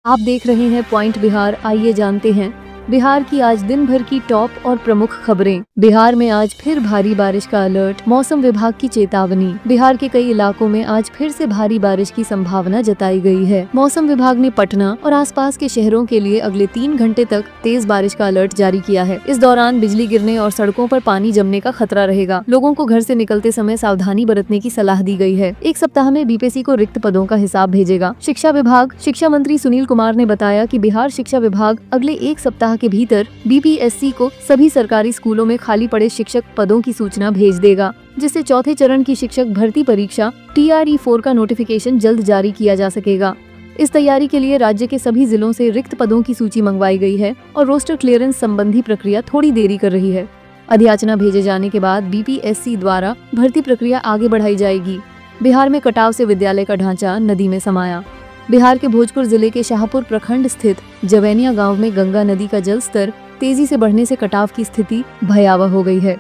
आप देख रहे हैं पॉइंट बिहार। आइए जानते हैं बिहार की आज दिन भर की टॉप और प्रमुख खबरें। बिहार में आज फिर भारी बारिश का अलर्ट, मौसम विभाग की चेतावनी। बिहार के कई इलाकों में आज फिर से भारी बारिश की संभावना जताई गई है। मौसम विभाग ने पटना और आसपास के शहरों के लिए अगले 3 घंटे तक तेज बारिश का अलर्ट जारी किया है। इस दौरान बिजली गिरने और सड़कों पर पानी जमने का खतरा रहेगा। लोगों को घर से निकलते समय सावधानी बरतने की सलाह दी गई है। एक सप्ताह में बीपीएससी को रिक्त पदों का हिसाब भेजेगा। शिक्षा विभाग। शिक्षा मंत्री सुनील कुमार ने बताया कि बिहार शिक्षा विभाग अगले एक सप्ताह के भीतर बीपीएससी को सभी सरकारी स्कूलों में खाली पड़े शिक्षक पदों की सूचना भेज देगा, जिससे चौथे चरण की शिक्षक भर्ती परीक्षा TRE-4 का नोटिफिकेशन जल्द जारी किया जा सकेगा। इस तैयारी के लिए राज्य के सभी जिलों से रिक्त पदों की सूची मंगवाई गई है और रोस्टर क्लियरेंस संबंधी प्रक्रिया थोड़ी देरी कर रही है। अधियाचना भेजे जाने के बाद बीपीएससी द्वारा भर्ती प्रक्रिया आगे बढ़ाई जाएगी। बिहार में कटाव से विद्यालय का ढांचा नदी में समाया। बिहार के भोजपुर जिले के शाहपुर प्रखंड स्थित जवैनिया गांव में गंगा नदी का जल स्तर तेजी से बढ़ने से कटाव की स्थिति भयावह हो गई है।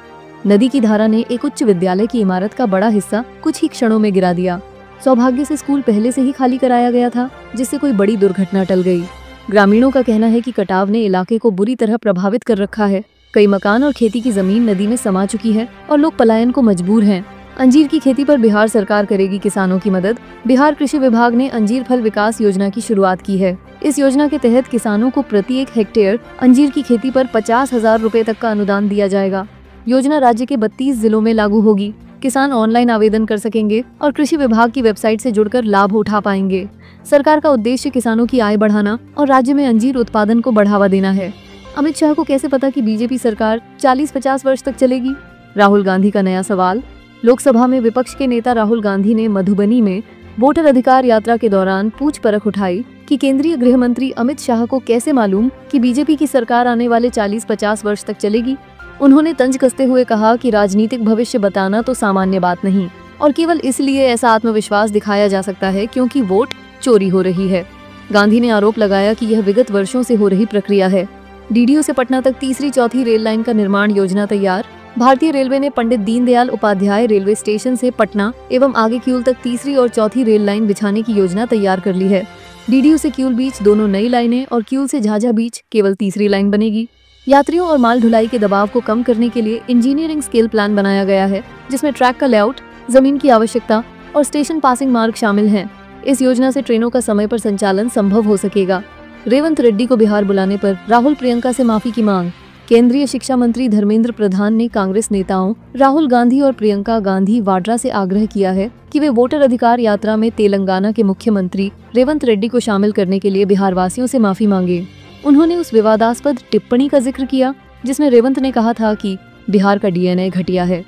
नदी की धारा ने एक उच्च विद्यालय की इमारत का बड़ा हिस्सा कुछ ही क्षणों में गिरा दिया। सौभाग्य से स्कूल पहले से ही खाली कराया गया था, जिससे कोई बड़ी दुर्घटना टल गई। ग्रामीणों का कहना है कि कटाव ने इलाके को बुरी तरह प्रभावित कर रखा है। कई मकान और खेती की जमीन नदी में समा चुकी है और लोग पलायन को मजबूर हैं। अंजीर की खेती पर बिहार सरकार करेगी किसानों की मदद। बिहार कृषि विभाग ने अंजीर फल विकास योजना की शुरुआत की है। इस योजना के तहत किसानों को प्रति 1 हेक्टेयर अंजीर की खेती पर 50,000 रुपए तक का अनुदान दिया जाएगा। योजना राज्य के 32 जिलों में लागू होगी। किसान ऑनलाइन आवेदन कर सकेंगे और कृषि विभाग की वेबसाइट से जुड़कर लाभ उठा पाएंगे। सरकार का उद्देश्य किसानों की आय बढ़ाना और राज्य में अंजीर उत्पादन को बढ़ावा देना है। अमित शाह को कैसे पता कि बीजेपी सरकार 40-50 वर्ष तक चलेगी? राहुल गांधी का नया सवाल। लोकसभा में विपक्ष के नेता राहुल गांधी ने मधुबनी में वोटर अधिकार यात्रा के दौरान पूछ परख उठाई कि केंद्रीय गृह मंत्री अमित शाह को कैसे मालूम कि बीजेपी की सरकार आने वाले 40-50 वर्ष तक चलेगी। उन्होंने तंज कसते हुए कहा कि राजनीतिक भविष्य बताना तो सामान्य बात नहीं और केवल इसलिए ऐसा आत्मविश्वास दिखाया जा सकता है क्योंकि वोट चोरी हो रही है। गांधी ने आरोप लगाया कि यह विगत वर्षों से हो रही प्रक्रिया है। डीडीयू से पटना तक तीसरी चौथी रेल लाइन का निर्माण योजना तैयार। भारतीय रेलवे ने पंडित दीनदयाल उपाध्याय रेलवे स्टेशन से पटना एवं आगे किऊल तक तीसरी और चौथी रेल लाइन बिछाने की योजना तैयार कर ली है। डीडीयू से किऊल बीच दोनों नई लाइनें और किऊल से झाझा बीच केवल तीसरी लाइन बनेगी। यात्रियों और माल ढुलाई के दबाव को कम करने के लिए इंजीनियरिंग स्केल प्लान बनाया गया है, जिसमें ट्रैक का लेआउट, जमीन की आवश्यकता और स्टेशन पासिंग मार्ग शामिल हैं। इस योजना से ट्रेनों का समय पर संचालन संभव हो सकेगा। रेवंत रेड्डी को बिहार बुलाने पर राहुल प्रियंका से माफी की मांग। केंद्रीय शिक्षा मंत्री धर्मेंद्र प्रधान ने कांग्रेस नेताओं राहुल गांधी और प्रियंका गांधी वाड्रा से आग्रह किया है कि वे वोटर अधिकार यात्रा में तेलंगाना के मुख्यमंत्री रेवंत रेड्डी को शामिल करने के लिए बिहार वासियों से माफी मांगे। उन्होंने उस विवादास्पद टिप्पणी का जिक्र किया जिसमें रेवंत ने कहा था कि बिहार का DNA घटिया है।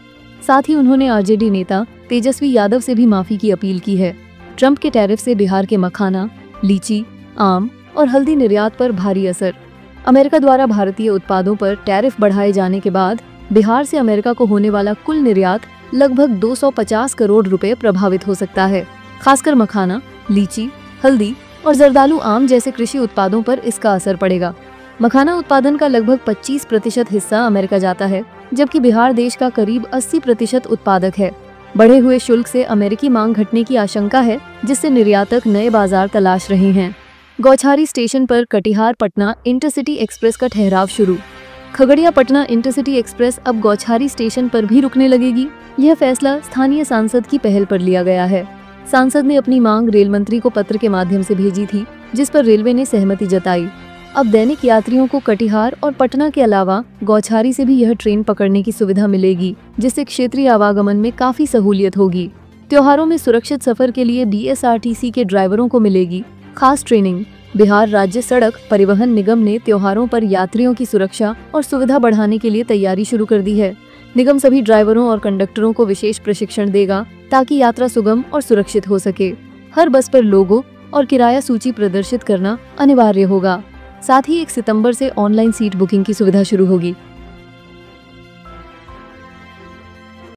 साथ ही उन्होंने आरजेडी नेता तेजस्वी यादव से भी माफी की अपील की है। ट्रंप के टैरिफ से बिहार के मखाना, लीची, आम और हल्दी निर्यात पर भारी असर। अमेरिका द्वारा भारतीय उत्पादों पर टैरिफ बढ़ाए जाने के बाद बिहार से अमेरिका को होने वाला कुल निर्यात लगभग 250 करोड़ रुपए प्रभावित हो सकता है। खासकर मखाना, लीची, हल्दी और जर्दालू आम जैसे कृषि उत्पादों पर इसका असर पड़ेगा। मखाना उत्पादन का लगभग 25% हिस्सा अमेरिका जाता है, जबकि बिहार देश का करीब 80% उत्पादक है। बढ़े हुए शुल्क से अमेरिकी मांग घटने की आशंका है, जिससे निर्यातक नए बाजार तलाश रहे हैं। गौछारी स्टेशन पर कटिहार पटना इंटरसिटी एक्सप्रेस का ठहराव शुरू। खगड़िया पटना इंटरसिटी एक्सप्रेस अब गौछारी स्टेशन पर भी रुकने लगेगी। यह फैसला स्थानीय सांसद की पहल पर लिया गया है। सांसद ने अपनी मांग रेल मंत्री को पत्र के माध्यम से भेजी थी, जिस पर रेलवे ने सहमति जताई। अब दैनिक यात्रियों को कटिहार और पटना के अलावा गौछारी से भी यह ट्रेन पकड़ने की सुविधा मिलेगी, जिससे क्षेत्रीय आवागमन में काफी सहूलियत होगी। त्योहारों में सुरक्षित सफर के लिए BSRTC के ड्राइवरों को मिलेगी खास ट्रेनिंग। बिहार राज्य सड़क परिवहन निगम ने त्योहारों पर यात्रियों की सुरक्षा और सुविधा बढ़ाने के लिए तैयारी शुरू कर दी है। निगम सभी ड्राइवरों और कंडक्टरों को विशेष प्रशिक्षण देगा ताकि यात्रा सुगम और सुरक्षित हो सके। हर बस पर लोगो और किराया सूची प्रदर्शित करना अनिवार्य होगा। साथ ही 1 सितंबर से ऑनलाइन सीट बुकिंग की सुविधा शुरू होगी।